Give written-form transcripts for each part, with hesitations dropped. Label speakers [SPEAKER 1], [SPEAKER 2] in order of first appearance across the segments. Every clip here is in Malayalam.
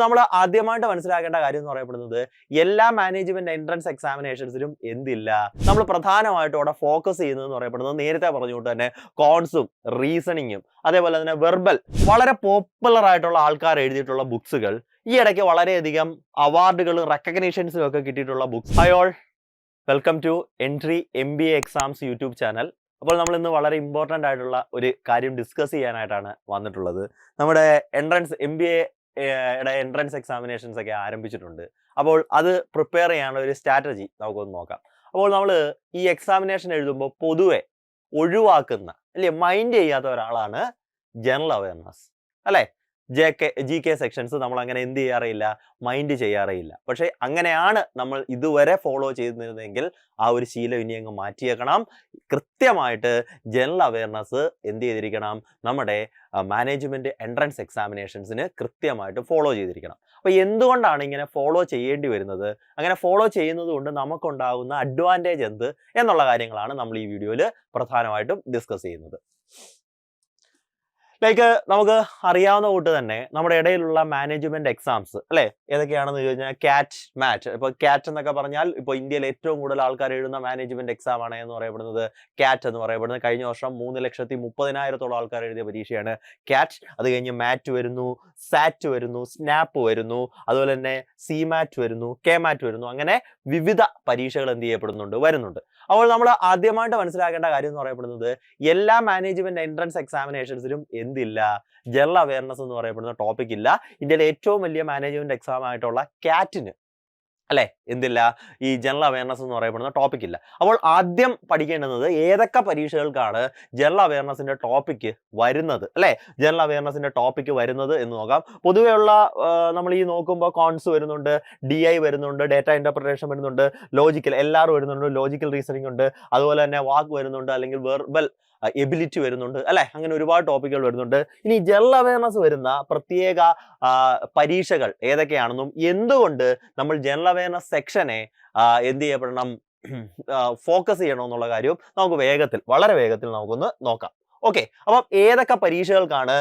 [SPEAKER 1] നമ്മൾ ആദ്യമായിട്ട് മനസ്സിലാക്കേണ്ട കാര്യം എന്ന് പറയപ്പെടുന്നത് എല്ലാ മാനേജ്മെന്റ് എൻട്രൻസ് എക്സാമിനേഷൻസിലും എന്തില്ല, നമ്മൾ പ്രധാനമായിട്ടും അവിടെ ഫോക്കസ് ചെയ്യുന്നത് പറയപ്പെടുന്നത് നേരത്തെ പറഞ്ഞുകൊണ്ട് തന്നെ കോൺസും റീസണിങ്ങും അതേപോലെ തന്നെ വെർബൽ വളരെ പോപ്പുലർ ആയിട്ടുള്ള ആൾക്കാർ എഴുതിയിട്ടുള്ള ബുക്സുകൾ ഈ ഇടയ്ക്ക് വളരെയധികം അവാർഡുകളും റെക്കഗ്നീഷൻസും ഒക്കെ കിട്ടിയിട്ടുള്ള books. Hi all, welcome to entry MBA exams YouTube channel. അപ്പോൾ നമ്മൾ ഇന്ന് വളരെ ഇമ്പോർട്ടൻ്റ് ആയിട്ടുള്ള ഒരു കാര്യം ഡിസ്കസ് ചെയ്യാനായിട്ടാണ് വന്നിട്ടുള്ളത്. നമ്മുടെ എൻട്രൻസ് MBAയുടെ എൻട്രൻസ് എക്സാമിനേഷൻസ് ഒക്കെ ആരംഭിച്ചിട്ടുണ്ട്. അപ്പോൾ അത് പ്രിപ്പയർ ചെയ്യാനുള്ള ഒരു സ്ട്രാറ്റജി നമുക്കൊന്ന് നോക്കാം. അപ്പോൾ നമ്മൾ ഈ എക്സാമിനേഷൻ എഴുതുമ്പോൾ പൊതുവെ ഒഴിവാക്കുന്ന മൈൻഡ് ചെയ്യാത്ത ഒരാളാണ് ജനറൽ അവയർനെസ് അല്ലേ. GK സെക്ഷൻസ് നമ്മൾ അങ്ങനെ എന്ത് ചെയ്യാറില്ല, മൈൻഡ് ചെയ്യാറില്ല. പക്ഷെ അങ്ങനെയാണ് നമ്മൾ ഇതുവരെ ഫോളോ ചെയ്തിരുന്നതെങ്കിൽ ആ ഒരു ശീലം ഇനി അങ്ങ് മാറ്റിയേക്കണം. കൃത്യമായിട്ട് ജനറൽ അവയർനെസ് എന്ത് ചെയ്തിരിക്കണം, നമ്മുടെ മാനേജ്മെന്റ് എൻട്രൻസ് എക്സാമിനേഷൻസിന് കൃത്യമായിട്ട് ഫോളോ ചെയ്തിരിക്കണം. അപ്പോൾ എന്തുകൊണ്ടാണ് ഇങ്ങനെ ഫോളോ ചെയ്യേണ്ടി വരുന്നത്, അങ്ങനെ ഫോളോ ചെയ്യുന്നത് കൊണ്ട് നമുക്കുണ്ടാകുന്ന അഡ്വാൻറ്റേജ് എന്ത് എന്നുള്ള കാര്യങ്ങളാണ് നമ്മൾ ഈ വീഡിയോയിൽ പ്രധാനമായിട്ടും ഡിസ്കസ് ചെയ്യുന്നത്. നമുക്ക് അറിയാവുന്ന കൂട്ട് തന്നെ നമ്മുടെ ഇടയിലുള്ള മാനേജ്മെന്റ് എക്സാംസ് അല്ലെ ഏതൊക്കെയാണെന്ന് ചോദിച്ചാൽ ക്യാറ്റ്, മാറ്റ്. ഇപ്പൊ ക്യാറ്റ് എന്നൊക്കെ പറഞ്ഞാൽ ഇപ്പോൾ ഇന്ത്യയിൽ ഏറ്റവും കൂടുതൽ ആൾക്കാർ എഴുതുന്ന മാനേജ്മെന്റ് എക്സാം ആണ് എന്ന് പറയപ്പെടുന്നത് ക്യാറ്റ് എന്ന് പറയപ്പെടുന്നത്. കഴിഞ്ഞ വർഷം 3,30,000 ആൾക്കാർ എഴുതിയ പരീക്ഷയാണ് ക്യാറ്റ്. അത് കഴിഞ്ഞ് മാറ്റ് വരുന്നു, സാറ്റ് വരുന്നു, സ്നാപ്പ് വരുന്നു, അതുപോലെ തന്നെ CMAT വരുന്നു, KMAT വരുന്നു. അങ്ങനെ വിവിധ പരീക്ഷകൾ എന്ത് ചെയ്യപ്പെടുന്നുണ്ട്, വരുന്നുണ്ട്. അപ്പോൾ നമ്മൾ ആദ്യമായിട്ട് മനസ്സിലാക്കേണ്ട കാര്യം എന്ന് പറയപ്പെടുന്നത് എല്ലാ മാനേജ്മെന്റ് എൻട്രൻസ് എക്സാമിനേഷൻസിലും എന്തില്ല, ജനറൽ അവയർനെസ് എന്ന് പറയപ്പെടുന്ന ടോപ്പിക് ഇല്ല. ഇന്ത്യയിലെ ഏറ്റവും വലിയ മാനേജ്മെന്റ് എക്സാം ആയിട്ടുള്ള ക്യാറ്റിന് അല്ലെ എന്തില്ല, ഈ ജനറൽ അവയർനെസ് എന്ന് പറയപ്പെടുന്ന ടോപ്പിക് ഇല്ല. അപ്പോൾ ആദ്യം പഠിക്കേണ്ടുന്നത് ഏതൊക്കെ പരീക്ഷകൾക്കാണ് ജനറൽ അവയർനെസിന്റെ ടോപ്പിക്ക് വരുന്നത് അല്ലെ, ജനറൽ അവയർനെസിന്റെ ടോപ്പിക്ക് വരുന്നത് എന്ന് നോക്കാം. പൊതുവെയുള്ള നമ്മൾ ഈ നോക്കുമ്പോൾ കോൺസ് വരുന്നുണ്ട്, DI വരുന്നുണ്ട്, ഡേറ്റ ഇന്റർപ്രിട്ടേഷൻ വരുന്നുണ്ട്, ലോജിക്കൽ LR വരുന്നുണ്ട്, ലോജിക്കൽ റീസണിംഗ് ഉണ്ട്, അതുപോലെ തന്നെ വാക്ക് വരുന്നുണ്ട്, അല്ലെങ്കിൽ വെർബൽ എബിലിറ്റി വരുന്നുണ്ട് അല്ലെ. അങ്ങനെ ഒരുപാട് ടോപ്പിക്കുകൾ വരുന്നുണ്ട്. ഇനി ജനറൽ അവയർനെസ് വരുന്ന പ്രത്യേക പരീക്ഷകൾ ഏതൊക്കെയാണെന്നും എന്തുകൊണ്ട് നമ്മൾ ജനറൽ അവയർനെസ് സെക്ഷനെ എന്ത് ചെയ്യപ്പെടണം, ഫോക്കസ് ചെയ്യണം എന്നുള്ള കാര്യവും നമുക്ക് വളരെ വേഗത്തിൽ നമുക്കൊന്ന് നോക്കാം. ഓക്കെ, അപ്പം ഏതൊക്കെ പരീക്ഷകൾക്കാണ്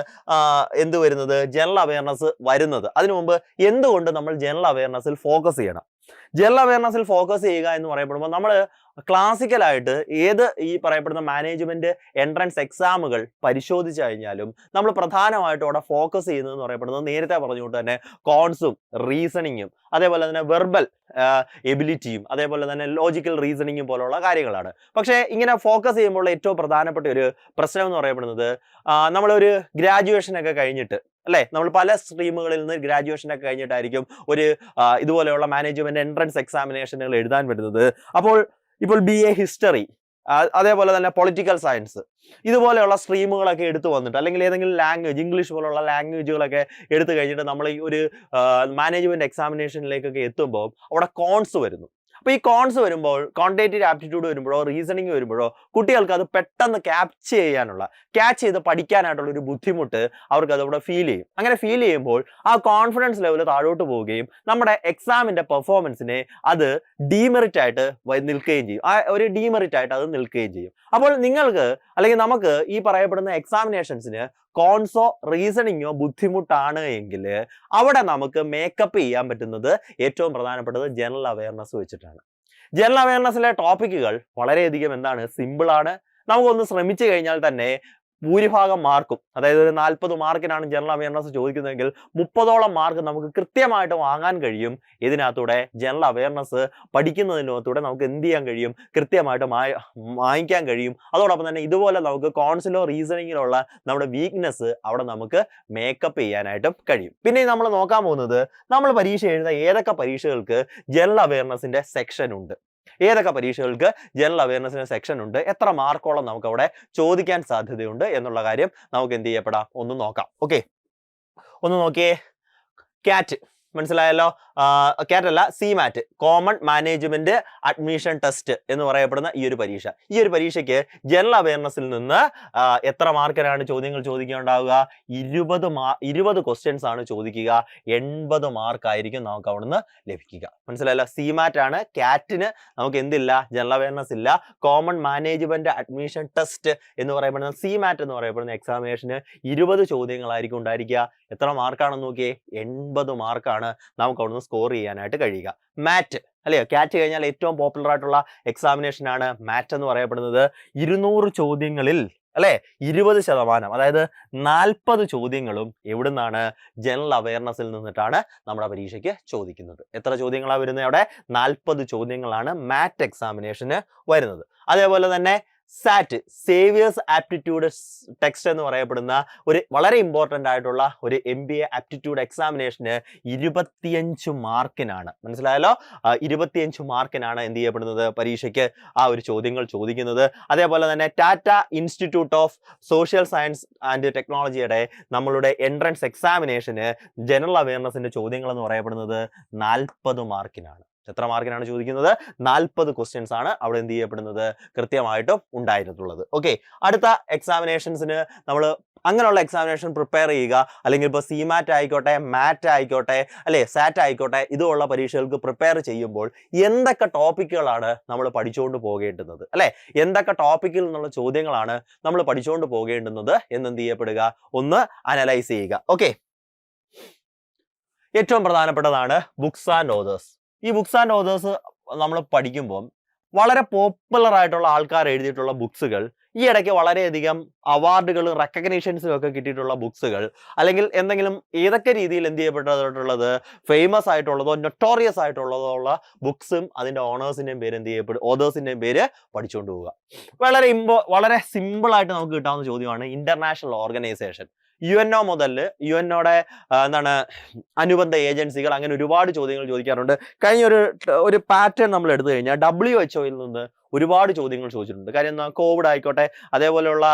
[SPEAKER 1] എന്ത് വരുന്നത്, ജനറൽ അവയർനെസ് വരുന്നത്. അതിനു മുമ്പ് എന്തുകൊണ്ട് നമ്മൾ ജനറൽ അവയർനെസ്സിൽ ഫോക്കസ് ചെയ്യണം. ജനറൽ അവയർനെസ്സിൽ ഫോക്കസ് ചെയ്യുക എന്ന് പറയപ്പെടുമ്പോൾ നമ്മൾ ക്ലാസിക്കലായിട്ട് ഏത് ഈ പറയപ്പെടുന്ന മാനേജ്മെന്റ് എൻട്രൻസ് എക്സാമുകൾ പരിശോധിച്ചു കഴിഞ്ഞാലും നമ്മൾ പ്രധാനമായിട്ടും അവിടെ ഫോക്കസ് ചെയ്യുന്നതെന്ന് പറയപ്പെടുന്നത് നേരത്തെ പറഞ്ഞുകൊണ്ട് തന്നെ കോൺസും റീസണിങ്ങും അതേപോലെ തന്നെ വെർബൽ എബിലിറ്റിയും അതേപോലെ തന്നെ ലോജിക്കൽ റീസണിങ്ങും പോലുള്ള കാര്യങ്ങളാണ്. പക്ഷേ ഇങ്ങനെ ഫോക്കസ് ചെയ്യുമ്പോൾ ഏറ്റവും പ്രധാനപ്പെട്ട ഒരു പ്രശ്നം എന്ന് പറയപ്പെടുന്നത് നമ്മളൊരു ഗ്രാജുവേഷനൊക്കെ കഴിഞ്ഞിട്ട് അല്ലെ, നമ്മൾ പല സ്ട്രീമുകളിൽ നിന്ന് ഗ്രാജുവേഷനൊക്കെ കഴിഞ്ഞിട്ടായിരിക്കും ഒരു ഇതുപോലെയുള്ള മാനേജ്മെന്റ് എൻട്രൻസ് എക്സാമിനേഷനുകൾ എഴുതാൻ വരുന്നത്. അപ്പോൾ BA ഹിസ്റ്ററി അതേപോലെ തന്നെ പൊളിറ്റിക്കൽ സയൻസ് ഇതുപോലെയുള്ള സ്ട്രീമുകളൊക്കെ എടുത്തു വന്നിട്ട് അല്ലെങ്കിൽ ഏതെങ്കിലും ലാംഗ്വേജ് ഇംഗ്ലീഷ് പോലുള്ള ലാംഗ്വേജുകളൊക്കെ എടുത്തു കഴിഞ്ഞിട്ട് നമ്മൾ ഈ ഒരു മാനേജ്മെന്റ് എക്സാമിനേഷനിലേക്കൊക്കെ എത്തുമ്പോൾ അവിടെ കോൺസ് വരുന്നു. അപ്പോൾ ഈ കോൺസ് വരുമ്പോൾ ക്വാണ്ടിറ്റേറ്റീവ് ആപ്റ്റിറ്റ്യൂഡ് വരുമ്പോഴോ റീസണിങ് വരുമ്പോഴോ കുട്ടികൾക്ക് അത് പെട്ടെന്ന് ക്യാച്ച് ചെയ്ത് പഠിക്കാനായിട്ടുള്ള ഒരു ബുദ്ധിമുട്ട് അവർക്ക് അതവിടെ ഫീൽ ചെയ്യും. അങ്ങനെ ഫീൽ ചെയ്യുമ്പോൾ ആ കോൺഫിഡൻസ് ലെവൽ താഴോട്ട് പോവുകയും നമ്മുടെ എക്സാമിന്റെ പെർഫോമൻസിനെ അത് ഡീമെറിറ്റ് ആയിട്ട് നിൽക്കുകയും ചെയ്യും. ആ ഒരു ഡീമെറിറ്റ് ആയിട്ട് അത് നിൽക്കുകയും ചെയ്യും. അപ്പോൾ നിങ്ങൾക്ക് അല്ലെങ്കിൽ നമുക്ക് ഈ പറയപ്പെടുന്ന എക്സാമിനേഷൻസിന് കോൺസോ റീസണിങ്ങോ ബുദ്ധിമുട്ടാണ് എങ്കിൽ അവിടെ നമുക്ക് മേക്കപ്പ് ചെയ്യാൻ പറ്റുന്നത് ഏറ്റവും പ്രധാനപ്പെട്ടത് ജനറൽ അവയർനെസ് വെച്ചിട്ടാണ്. ജനറൽ അവയർനെസ്സിലെ ടോപ്പിക്കുകൾ വളരെയധികം സിമ്പിളാണ്. നമുക്കൊന്ന് ശ്രമിച്ചു കഴിഞ്ഞാൽ തന്നെ ഭൂരിഭാഗം മാർക്കും, അതായത് ഒരു 40 മാർക്കിനാണ് ജനറൽ അവയർനെസ് ചോദിക്കുന്നതെങ്കിൽ 30ഓളം മാർക്ക് നമുക്ക് കൃത്യമായിട്ട് വാങ്ങാൻ കഴിയും. ഇതിനകത്തൂടെ ജനറൽ അവയർനെസ് പഠിക്കുന്നതിനകത്തൂടെ നമുക്ക് എന്ത് ചെയ്യാൻ കഴിയും, കൃത്യമായിട്ട് വാങ്ങിക്കാൻ കഴിയും. അതോടൊപ്പം തന്നെ ഇതുപോലെ നമുക്ക് കോൺസിലോ റീസണിങ്ങിലുള്ള നമ്മുടെ വീക്ക്നെസ് അവിടെ നമുക്ക് മേക്കപ്പ് ചെയ്യാനായിട്ടും കഴിയും. പിന്നെ നമ്മൾ നോക്കാൻ പോകുന്നത് നമ്മൾ പരീക്ഷ എഴുതുന്ന ഏതൊക്കെ പരീക്ഷകൾക്ക് ജനറൽ അവയർനെസിന്റെ സെക്ഷൻ ഉണ്ട്, ഏതൊക്കെ പരീക്ഷകൾക്ക് ജനറൽ അവയർനെസിന് സെക്ഷൻ ഉണ്ട്, എത്ര മാർക്കോളം നമുക്ക് അവിടെ ചോദിക്കാൻ സാധ്യതയുണ്ട് എന്നുള്ള കാര്യം നമുക്ക് എന്ത് ചെയ്യപ്പെടാം, ഒന്ന് നോക്കാം. ഓക്കെ, ഒന്ന് നോക്കിയേ. ക്യാറ്റ് മനസ്സിലായല്ലോ. CAT അല്ല, CMAT, common management admission test എന്ന് പറയപ്പെടുന്ന ഈ ഒരു പരീക്ഷയ്ക്ക് ജനറൽ അവയർനെസ്സിൽ നിന്ന് എത്ര മാർക്കിനാണ് ചോദ്യങ്ങൾ ചോദിക്കുകയുണ്ടാവുക? 20 ക്വസ്റ്റ്യൻസ് ആണ് ചോദിക്കുക. 80 മാർക്ക് ആയിരിക്കും നമുക്ക് അവിടുന്ന് ലഭിക്കുക. മനസ്സിലായല്ലോ. CMAT ആണ്. CATന് നമുക്ക് എന്തില്ല? ജനറൽ അവയർനെസ് ഇല്ല. കോമൺ മാനേജ്മെന്റ് അഡ്മിഷൻ ടെസ്റ്റ് എന്ന് പറയപ്പെടുന്ന CMAT എന്ന് പറയപ്പെടുന്ന എക്സാമിനേഷന് 20 ചോദ്യങ്ങളായിരിക്കും ഉണ്ടായിരിക്കുക. എത്ര മാർക്കാണെന്ന് നോക്കിയേ? 80 മാർക്കാണ് നമുക്ക് അവിടുന്ന് സ്കോർ ചെയ്യാനായിട്ട് കഴിയുക. മാറ്റ് അല്ലയോ, CAT കഴിഞ്ഞാൽ ഏറ്റവും പോപ്പുലർ ആയിട്ടുള്ള എക്സാമിനേഷൻ ആണ് മാറ്റ് എന്ന് പറയപ്പെടുന്നത്. 200 ചോദ്യങ്ങളിൽ അല്ലെ 20%, അതായത് 40 ചോദ്യങ്ങളും എവിടുന്നാണ്? ജനറൽ അവയർനെസ്സിൽ നിന്നിട്ടാണ് നമ്മുടെ പരീക്ഷയ്ക്ക് ചോദിക്കുന്നത്. എത്ര ചോദ്യങ്ങളാണ് വരുന്നത് അവിടെ? 40 ചോദ്യങ്ങളാണ് മാറ്റ് എക്സാമിനേഷന് വരുന്നത്. അതേപോലെ തന്നെ സാറ്റ്, സേവിയേഴ്സ് ആപ്റ്റിറ്റ്യൂഡ് ടെക്സ്റ്റ് എന്ന് പറയപ്പെടുന്ന ഒരു വളരെ ഇമ്പോർട്ടൻ്റ് ആയിട്ടുള്ള ഒരു MBA ആപ്റ്റിറ്റ്യൂഡ് എക്സാമിനേഷന് 25 മാർക്കിനാണ്. മനസ്സിലായല്ലോ. 25 മാർക്കിനാണ് എന്ത് ചെയ്യപ്പെടുന്നത്? പരീക്ഷയ്ക്ക് ആ ഒരു ചോദ്യങ്ങൾ ചോദിക്കുന്നത്. അതേപോലെ തന്നെ Tata institute of social science and ടെക്നോളജിയുടെ നമ്മളുടെ എൻട്രൻസ് എക്സാമിനേഷന് ജനറൽ അവയർനെസിന്റെ ചോദ്യങ്ങൾ എന്ന് പറയപ്പെടുന്നത് 40 മാർക്കിനാണ്. എത്ര മാർക്കിനാണ് ചോദിക്കുന്നത്? 40 ക്വസ്റ്റ്യൻസ് ആണ് അവിടെ എന്ത് ചെയ്യപ്പെടുന്നത്? കൃത്യമായിട്ടും ഉണ്ടായിട്ടുള്ളത്. ഓക്കെ, അടുത്ത എക്സാമിനേഷൻസിന് നമ്മൾ അങ്ങനെയുള്ള എക്സാമിനേഷൻ പ്രിപ്പയർ ചെയ്യുക, അല്ലെങ്കിൽ ഇപ്പോൾ CMAT ആയിക്കോട്ടെ, മാറ്റ് ആയിക്കോട്ടെ, അല്ലെ സാറ്റ് ആയിക്കോട്ടെ, ഇതുപോലുള്ള പരീക്ഷകൾക്ക് പ്രിപ്പയർ ചെയ്യുമ്പോൾ എന്തൊക്കെ ടോപ്പിക്കുകളാണ് നമ്മൾ പഠിച്ചുകൊണ്ട് പോകേണ്ടുന്നത്, അല്ലെ എന്തൊക്കെ ടോപ്പിക്കിൽ നിന്നുള്ള ചോദ്യങ്ങളാണ് നമ്മൾ പഠിച്ചുകൊണ്ട് പോകേണ്ടുന്നത് എന്ത് ചെയ്യപ്പെടുക? ഒന്ന് അനലൈസ് ചെയ്യുക. ഓക്കെ, ഏറ്റവും പ്രധാനപ്പെട്ടതാണ് ബുക്സ് ആൻഡ് ഓതേഴ്സ്. ഈ ബുക്സ് ആൻഡ് ഓതേഴ്സ് നമ്മൾ പഠിക്കുമ്പോൾ വളരെ പോപ്പുലർ ആയിട്ടുള്ള ആൾക്കാർ എഴുതിയിട്ടുള്ള ബുക്സുകൾ, ഈ ഇടയ്ക്ക് വളരെയധികം അവാർഡുകളും റെക്കഗ്നീഷൻസും ഒക്കെ കിട്ടിയിട്ടുള്ള ബുക്സുകൾ, അല്ലെങ്കിൽ എന്തെങ്കിലും ഏതൊക്കെ രീതിയിൽ എന്ത് ചെയ്യപ്പെട്ടിട്ടുള്ളത് ഫേമസ് ആയിട്ടുള്ളതോ നൊട്ടോറിയസ് ആയിട്ടുള്ളതോ ഉള്ള ബുക്സും അതിന്റെ ഓണേഴ്സിന്റെയും പേര് എന്ത് ചെയ്യപ്പെടും? ഓതേഴ്സിന്റെയും പേര് പഠിച്ചുകൊണ്ട് പോവുക. വളരെ സിമ്പിൾ ആയിട്ട് നമുക്ക് കിട്ടാവുന്ന ചോദ്യമാണ് ഇന്റർനാഷണൽ ഓർഗനൈസേഷൻ. UNO മുതൽ UNOയുടെ അനുബന്ധ ഏജൻസികൾ, അങ്ങനെ ഒരുപാട് ചോദ്യങ്ങൾ ചോദിക്കാറുണ്ട്. കഴിഞ്ഞ ഒരു പാറ്റേൺ നമ്മൾ എടുത്തു കഴിഞ്ഞാൽ WHO നിന്ന് ഒരുപാട് ചോദ്യങ്ങൾ ചോദിച്ചിട്ടുണ്ട്. കാര്യം കോവിഡ് ആയിക്കോട്ടെ, അതേപോലെയുള്ള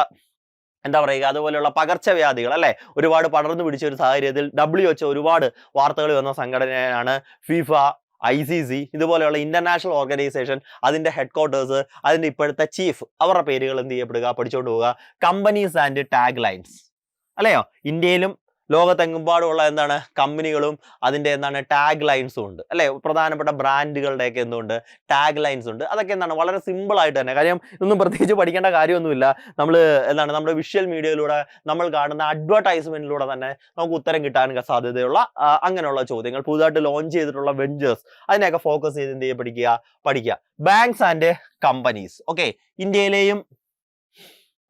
[SPEAKER 1] അതുപോലെയുള്ള പകർച്ചവ്യാധികൾ അല്ലെ ഒരുപാട് പടർന്നു പിടിച്ച ഒരു സാഹചര്യത്തിൽ WHO ഒരുപാട് വാർത്തകൾ വന്ന സംഘടനയാണ് ഫിഫ, ICC, ഇതുപോലെയുള്ള ഇന്റർനാഷണൽ ഓർഗനൈസേഷൻ. അതിന്റെ ഹെഡ് ക്വാർട്ടേഴ്സ്, അതിന്റെ ഇപ്പോഴത്തെ ചീഫ്, അവരുടെ പേരുകൾ എന്ത് ചെയ്യപ്പെടുക? പഠിച്ചുകൊണ്ട് പോവുക. കമ്പനീസ് ആൻഡ് ടാഗ് ലൈൻസ്, അല്ലയോ, ഇന്ത്യയിലും ലോകത്തെങ്ങുപാടുമുള്ള കമ്പനികളും അതിന്റെ ടാഗ് ലൈൻസും ഉണ്ട്, അല്ലെ പ്രധാനപ്പെട്ട ബ്രാൻഡുകളുടെയൊക്കെ എന്തുണ്ട്? ടാഗ് ലൈൻസ് ഉണ്ട്. അതൊക്കെ വളരെ സിമ്പിൾ ആയിട്ട് തന്നെ, കാര്യം ഇതൊന്നും പ്രത്യേകിച്ച് പഠിക്കേണ്ട കാര്യമൊന്നുമില്ല. നമ്മൾ നമ്മുടെ വിഷ്വൽ മീഡിയയിലൂടെ നമ്മൾ കാണുന്ന അഡ്വർടൈസ്മെന്റിലൂടെ തന്നെ നമുക്ക് ഉത്തരം കിട്ടാൻ സാധ്യതയുള്ള അങ്ങനെയുള്ള ചോദ്യങ്ങൾ, പുതുതായിട്ട് ലോഞ്ച് ചെയ്തിട്ടുള്ള വെഞ്ചേഴ്സ്, അതിനെയൊക്കെ ഫോക്കസ് ചെയ്ത് എന്ത് ചെയ്യുക? പഠിക്കുക. Banks and companies. ഓക്കെ, ഇന്ത്യയിലെയും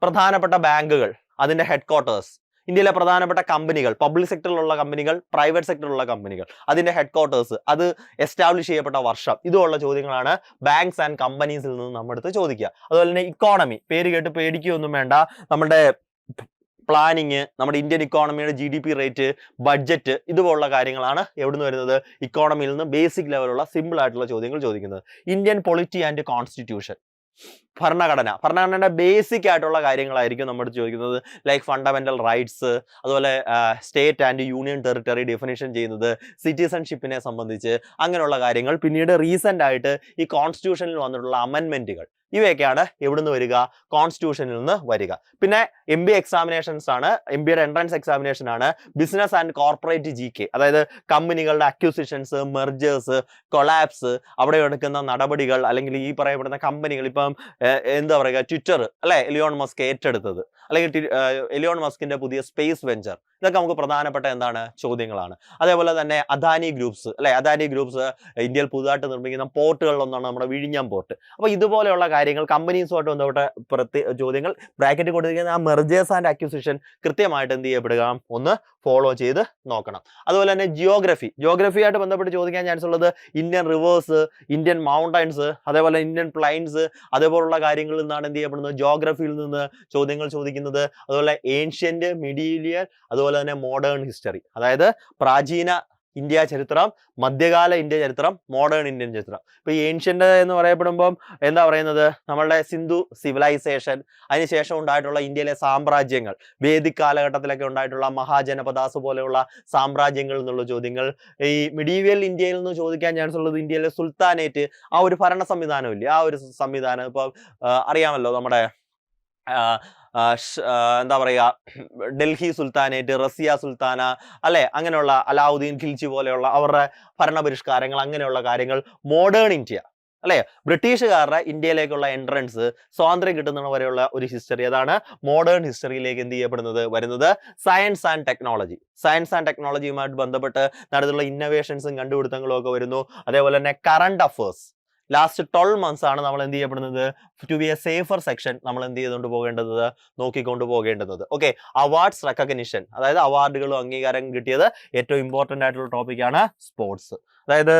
[SPEAKER 1] പ്രധാനപ്പെട്ട ബാങ്കുകൾ, അതിന്റെ ഹെഡ് ക്വാർട്ടേഴ്സ്, ഇന്ത്യയിലെ പ്രധാനപ്പെട്ട കമ്പനികൾ, പബ്ലിക് സെക്ടറിലുള്ള കമ്പനികൾ, പ്രൈവറ്റ് സെക്ടറിലുള്ള കമ്പനികൾ, അതിന്റെ ഹെഡ് ക്വാർട്ടേഴ്സ്, അത് എസ്റ്റാബ്ലിഷ് ചെയ്യപ്പെട്ട വർഷം, ഇതുപോലുള്ള ചോദ്യങ്ങളാണ് ബാങ്ക്സ് ആൻഡ് കമ്പനീസിൽ നിന്ന് നമ്മുടെ അടുത്ത് ചോദിക്കുക. അതുപോലെ തന്നെ ഇക്കോണമി, പേര് കേട്ട് പേടിക്കുകയൊന്നും വേണ്ട. നമ്മുടെ പ്ലാനിങ്, നമ്മുടെ ഇന്ത്യൻ ഇക്കോണമിയുടെ GDP റേറ്റ്, ബഡ്ജറ്റ്, ഇതുപോലുള്ള കാര്യങ്ങളാണ് എവിടുന്ന് വരുന്നത്? ഇക്കോണമിയിൽ നിന്ന് ബേസിക് ലെവലുള്ള സിമ്പിൾ ആയിട്ടുള്ള ചോദ്യങ്ങൾ ചോദിക്കുന്നത്. ഇന്ത്യൻ പൊളിറ്റി ആൻഡ് കോൺസ്റ്റിറ്റ്യൂഷൻ, ഭരണഘടനയുടെ ബേസിക് ആയിട്ടുള്ള കാര്യങ്ങളായിരിക്കും നമ്മൾ ചോദിക്കുന്നത്. ലൈക്ക് ഫണ്ടമെന്റൽ റൈറ്റ്സ്, അതുപോലെ state and union territory definition ചെയ്യുന്നത്, സിറ്റിസൺഷിപ്പിനെ സംബന്ധിച്ച് അങ്ങനെയുള്ള കാര്യങ്ങൾ. പിന്നീട് റീസെന്റ് ആയിട്ട് ഈ കോൺസ്റ്റിറ്റ്യൂഷനിൽ വന്നിട്ടുള്ള അമെൻമെന്റുകൾ, ഇവയൊക്കെയാണ് എവിടുന്ന് വരിക? കോൺസ്റ്റിറ്റ്യൂഷനിൽ നിന്ന് വരിക. പിന്നെ MBA എക്സാമിനേഷൻസ് ആണ്, MBAയുടെ എൻട്രൻസ് എക്സാമിനേഷൻ ആണ് ബിസിനസ് ആൻഡ് കോർപ്പറേറ്റ് GK, അതായത് കമ്പനികളുടെ അക്യൂസിഷൻസ്, മെർജേഴ്സ്, കൊളാപ്സ്, അവിടെ എടുക്കുന്ന നടപടികൾ, അല്ലെങ്കിൽ ഈ പറയപ്പെടുന്ന കമ്പനികൾ, ഇപ്പം ട്വിറ്റർ അല്ലെ എലിയോൺ മസ്ക് ഏറ്റെടുത്തത്, അല്ലെങ്കിൽ എലിയോൺ മസ്കിന്റെ പുതിയ സ്പേസ് വെഞ്ചർ, ഇതൊക്കെ നമുക്ക് പ്രധാനപ്പെട്ട ചോദ്യങ്ങളാണ്. അതേപോലെ തന്നെ അദാനി ഗ്രൂപ്പ്സ്, അല്ലെ അദാനി ഗ്രൂപ്പ്സ് ഇന്ത്യയിൽ പുതുതായിട്ട് നിർമ്മിക്കുന്ന പോർട്ടുകളിലൊന്നാണ് നമ്മുടെ വിഴിഞ്ഞം പോർട്ട്. അപ്പൊ ഇതുപോലെയുള്ള കാര്യങ്ങൾ, കമ്പനീസുമായിട്ട് ബന്ധപ്പെട്ട ചോദ്യങ്ങൾ ബ്രാക്കറ്റ് കൊടുത്തിരിക്കുന്ന ആ മെർജേഴ്സ് ആൻഡ് അക്വിസിഷൻ കൃത്യമായിട്ട് എന്ത് ചെയ്യപ്പെടുക? ഒന്ന് ഫോളോ ചെയ്ത് നോക്കണം. അതുപോലെ തന്നെ ജിയോഗ്രഫിയായിട്ട് ബന്ധപ്പെട്ട് ചോദിക്കാൻ ചാൻസ് ഉള്ളത് ഇന്ത്യൻ റിവേഴ്സ്, ഇന്ത്യൻ മൗണ്ടൻസ്, അതേപോലെ ഇന്ത്യൻ പ്ലൈൻസ്, അതേപോലുള്ള കാര്യങ്ങളിൽ നിന്നാണ് എന്ത് ചെയ്യപ്പെടുന്നത്? ജിയോഗ്രഫിയിൽ നിന്ന് ചോദ്യങ്ങൾ ചോദിക്കുന്നത്. അതുപോലെ ഏൻഷ്യന്റ്, മിഡീവിയൽ, അതുപോലെ തന്നെ മോഡേൺ ഹിസ്റ്ററി, അതായത് പ്രാചീന ഇന്ത്യ ചരിത്രം, മധ്യകാല ഇന്ത്യ ചരിത്രം, മോഡേൺ ഇന്ത്യൻ ചരിത്രം. ഇപ്പൊ ഈ ഏൻഷ്യന്റ് എന്ന് പറയപ്പെടുമ്പം എന്താ പറയുന്നത്, നമ്മളുടെ സിന്ധു സിവിലൈസേഷൻ, അതിനുശേഷം ഉണ്ടായിട്ടുള്ള ഇന്ത്യയിലെ സാമ്രാജ്യങ്ങൾ, വേദിക് കാലഘട്ടത്തിലൊക്കെ ഉണ്ടായിട്ടുള്ള മഹാജനപദാസ് പോലെയുള്ള സാമ്രാജ്യങ്ങൾ എന്നുള്ള ചോദ്യങ്ങൾ. ഈ മിഡീവിയൽ ഇന്ത്യയിൽ നിന്ന് ചോദിക്കാൻ ചാൻസ് ഉള്ളത് ഇന്ത്യയിലെ സുൽത്താനേറ്റ്, ആ ഒരു ഭരണ സംവിധാനം ഇല്ലേ, ആ ഒരു സംവിധാനം. ഇപ്പൊ അറിയാമല്ലോ നമ്മുടെ എന്താ പറയുക, ഡൽഹി സുൽത്താനേറ്റ്, റസിയ സുൽത്താന അല്ലെ, അങ്ങനെയുള്ള അലാവുദ്ദീൻ ഖിൽജി പോലെയുള്ള അവരുടെ ഭരണപരിഷ്കാരങ്ങൾ, അങ്ങനെയുള്ള കാര്യങ്ങൾ. മോഡേൺ ഇന്ത്യ അല്ലെ, ബ്രിട്ടീഷുകാരുടെ ഇന്ത്യയിലേക്കുള്ള എൻട്രൻസ്, സ്വാതന്ത്ര്യം കിട്ടുന്ന വരെയുള്ള ഒരു ഹിസ്റ്ററി, അതാണ് മോഡേൺ ഹിസ്റ്ററിയിലേക്ക് എന്ത് ചെയ്യപ്പെടുന്നത് വരുന്നത്. Science and technology, science and ടെക്നോളജിയുമായിട്ട് ബന്ധപ്പെട്ട് നടത്തുള്ള ഇന്നോവേഷൻസും കണ്ടുപിടുത്തങ്ങളും ഒക്കെ വരുന്നു. അതേപോലെ തന്നെ കറണ്ട് അഫേഴ്സ്, ലാസ്റ്റ് 12 months ആണ് നമ്മൾ എന്ത് ചെയ്യപ്പെടുന്നത്, to be a safer section നമ്മൾ എന്ത് ചെയ്തുകൊണ്ട് പോകേണ്ടത്, നോക്കിക്കൊണ്ട് പോകേണ്ടത്. ഓക്കെ, അവാർഡ്സ് റെക്കഗ്നിഷൻ, അതായത് അവാർഡുകളും അംഗീകാരം കിട്ടിയത് ഏറ്റവും ഇമ്പോർട്ടന്റ് ആയിട്ടുള്ള ടോപ്പിക്കാണ് സ്പോർട്സ്. അതായത്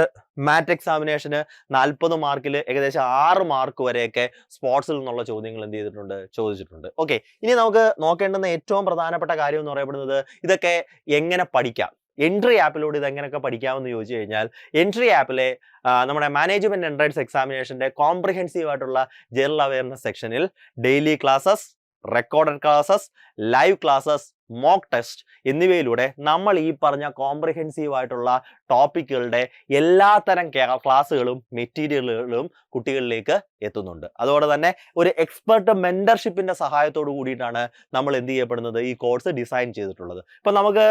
[SPEAKER 1] മാറ്റ് എക്സാമിനേഷന് 40 മാർക്കിൽ ഏകദേശം 6 മാർക്ക് വരെയൊക്കെ സ്പോർട്സിൽ നിന്നുള്ള ചോദ്യങ്ങൾ എന്ത് ചെയ്തിട്ടുണ്ട്, ചോദിച്ചിട്ടുണ്ട്. ഓക്കെ, ഇനി നമുക്ക് നോക്കേണ്ടുന്ന ഏറ്റവും പ്രധാനപ്പെട്ട കാര്യം എന്ന് പറയപ്പെടുന്നത് ഇതൊക്കെ എങ്ങനെ പഠിക്കാം, എൻട്രി ആപ്പിലൂടെ ഇത് എങ്ങനെയൊക്കെ പഠിക്കാമെന്ന് ചോദിച്ചു കഴിഞ്ഞാൽ, എൻട്രി ആപ്പിലെ നമ്മുടെ മാനേജ്മെന്റ് എൻട്രൻസ് എക്സാമിനേഷന്റെ കോംപ്രിഹെൻസീവ് ആയിട്ടുള്ള ജനറൽ അവയർനെസ് സെക്ഷനിൽ daily classes, recorded classes, live classes, mock test എന്നിവയിലൂടെ നമ്മൾ ഈ പറഞ്ഞ കോംപ്രിഹെൻസീവ് ആയിട്ടുള്ള ടോപ്പിക്കുകളുടെ എല്ലാത്തരം ക്ലാസ്സുകളും മെറ്റീരിയലുകളും കുട്ടികളിലേക്ക് എത്തുന്നുണ്ട്. അതോടെ തന്നെ ഒരു എക്സ്പെർട്ട് മെന്റർഷിപ്പിന്റെ സഹായത്തോടു കൂടിയിട്ടാണ് നമ്മൾ എന്ത് ചെയ്യപ്പെടുന്നത്, ഈ കോഴ്സ് ഡിസൈൻ ചെയ്തിട്ടുള്ളത്. ഇപ്പൊ നമുക്ക്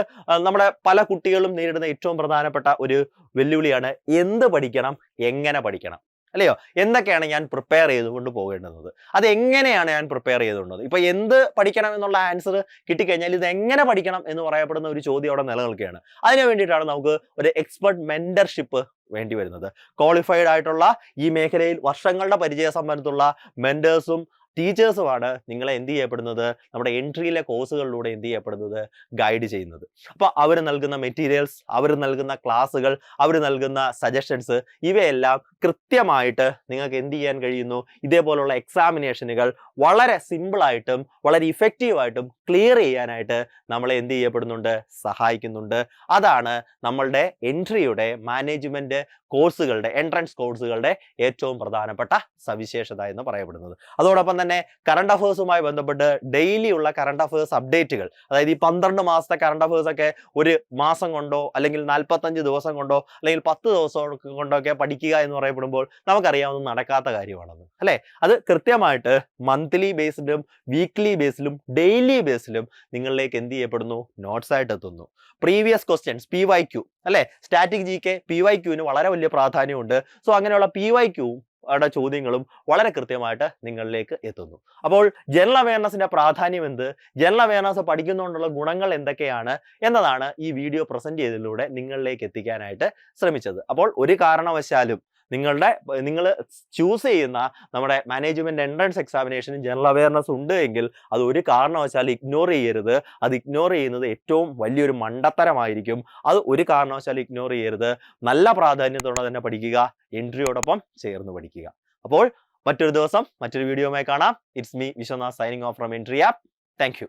[SPEAKER 1] നമ്മുടെ പല കുട്ടികളും നേരിടുന്ന ഏറ്റവും പ്രധാനപ്പെട്ട ഒരു വെല്ലുവിളിയാണ് എന്ത് പഠിക്കണം, എങ്ങനെ പഠിക്കണം, അല്ലയോ, എന്തൊക്കെയാണ് ഞാൻ പ്രിപ്പയർ ചെയ്തുകൊണ്ട് പോകേണ്ടത്, അത് എങ്ങനെയാണ് ഞാൻ പ്രിപ്പയർ ചെയ്തുകൊണ്ടത്. ഇപ്പൊ എന്ത് പഠിക്കണം എന്നുള്ള ആൻസർ കിട്ടിക്കഴിഞ്ഞാൽ ഇത് എങ്ങനെ പഠിക്കണം എന്ന് പറയപ്പെടുന്ന ഒരു ചോദ്യം അവിടെ നിലനിൽക്കുകയാണ്. അതിനു വേണ്ടിയിട്ടാണ് നമുക്ക് ഒരു എക്സ്പെർട്ട് മെന്റർഷിപ്പ് വേണ്ടി വരുന്നത്. ക്വാളിഫൈഡ് ആയിട്ടുള്ള ഈ മേഖലയിൽ വർഷങ്ങളുടെ പരിചയ സമ്പന്നത്തുള്ള മെന്റേഴ്സും ടീച്ചേഴ്സുമാണ് നിങ്ങളെ എന്ത് ചെയ്യപ്പെടുന്നത്, നമ്മുടെ എൻട്രിയിലെ കോഴ്സുകളിലൂടെ എന്ത് ചെയ്യപ്പെടുന്നത്, ഗൈഡ് ചെയ്യുന്നത്. അപ്പോൾ അവർ നൽകുന്ന മെറ്റീരിയൽസ്, അവർ നൽകുന്ന ക്ലാസ്സുകൾ, അവർ നൽകുന്ന സജഷൻസ്, ഇവയെല്ലാം കൃത്യമായിട്ട് നിങ്ങൾക്ക് എന്ത് ചെയ്യാൻ കഴിയുന്നു, ഇതേപോലുള്ള എക്സാമിനേഷനുകൾ വളരെ സിമ്പിളായിട്ടും വളരെ ഇഫക്റ്റീവായിട്ടും ക്ലിയർ ചെയ്യാനായിട്ട് നമ്മളെ എന്ത് ചെയ്യപ്പെടുന്നുണ്ട്, സഹായിക്കുന്നുണ്ട്. അതാണ് നമ്മളുടെ എൻട്രിയുടെ മാനേജ്മെന്റ് കോഴ്സുകളുടെ, എൻട്രൻസ് കോഴ്സുകളുടെ ഏറ്റവും പ്രധാനപ്പെട്ട സവിശേഷത എന്ന് പറയപ്പെടുന്നത്. അതോടൊപ്പം തന്നെ കറണ്ട് അഫേഴ്സുമായി ബന്ധപ്പെട്ട് ഡെയിലി ഉള്ള കറണ്ട് അഫേഴ്സ് അപ്ഡേറ്റുകൾ, അതായത് ഈ 12 മാസത്തെ കറണ്ട് അഫേഴ്സ് ഒക്കെ ഒരു മാസം കൊണ്ടോ അല്ലെങ്കിൽ 45 ദിവസം കൊണ്ടോ അല്ലെങ്കിൽ 10 ദിവസം കൊണ്ടോ ഒക്കെ പഠിക്കുക എന്ന് പറയപ്പെടുമ്പോൾ നമുക്കറിയാവുന്ന നടക്കാത്ത കാര്യമാണെന്ന് അല്ലെ. അത് കൃത്യമായിട്ട് മന്ത്ലി ബേസ്ഡിലും വീക്ക്ലി ബേസിലും ഡെയിലി ബേസിലും നിങ്ങളിലേക്ക് എന്ത് ചെയ്യപ്പെടുന്നു, നോട്ട്സ് ആയിട്ട് എത്തുന്നു. പ്രീവിയസ് ക്വസ്റ്റ്യൻസ്, PYQ അല്ലെ, സ്റ്റാറ്റിക് GK PYQന് വളരെ വലിയ പ്രാധാന്യമുണ്ട്. സോ അങ്ങനെയുള്ള PYQ ചോദ്യങ്ങളും വളരെ കൃത്യമായിട്ട് നിങ്ങളിലേക്ക് എത്തുന്നു. അപ്പോൾ ജനറൽ അവയർനെസിന്റെ പ്രാധാന്യം എന്ത്, ജനറൽ അവയർനെസ് പഠിക്കുന്നതുകൊണ്ടുള്ള ഗുണങ്ങൾ എന്തൊക്കെയാണ് എന്നതാണ് ഈ വീഡിയോ പ്രസന്റ് ചെയ്തതിലൂടെ നിങ്ങളിലേക്ക് എത്തിക്കാനായിട്ട് ശ്രമിച്ചത്. അപ്പോൾ ഒരു കാരണവശാലും നിങ്ങൾ ചൂസ് ചെയ്യുന്ന നമ്മുടെ മാനേജ്മെന്റ് എൻട്രൻസ് എക്സാമിനേഷന് ജനറൽ അവയർനെസ് ഉണ്ട് എങ്കിൽ അത് ഒരു കാരണവശാലും ഇഗ്നോർ ചെയ്യരുത്. അത് ഇഗ്നോർ ചെയ്യുന്നത് ഏറ്റവും വലിയൊരു മണ്ടത്തരമായിരിക്കും. അത് ഒരു കാരണവശാലും ഇഗ്നോർ ചെയ്യരുത്. നല്ല പ്രാധാന്യത്തോടെ തന്നെ പഠിക്കുക, എൻട്രിയോടൊപ്പം ചേർന്ന് പഠിക്കുക. അപ്പോൾ മറ്റൊരു ദിവസം മറ്റൊരു വീഡിയോയുമായി കാണാം. It's me Vishwanath signing off from entry app. Thank U.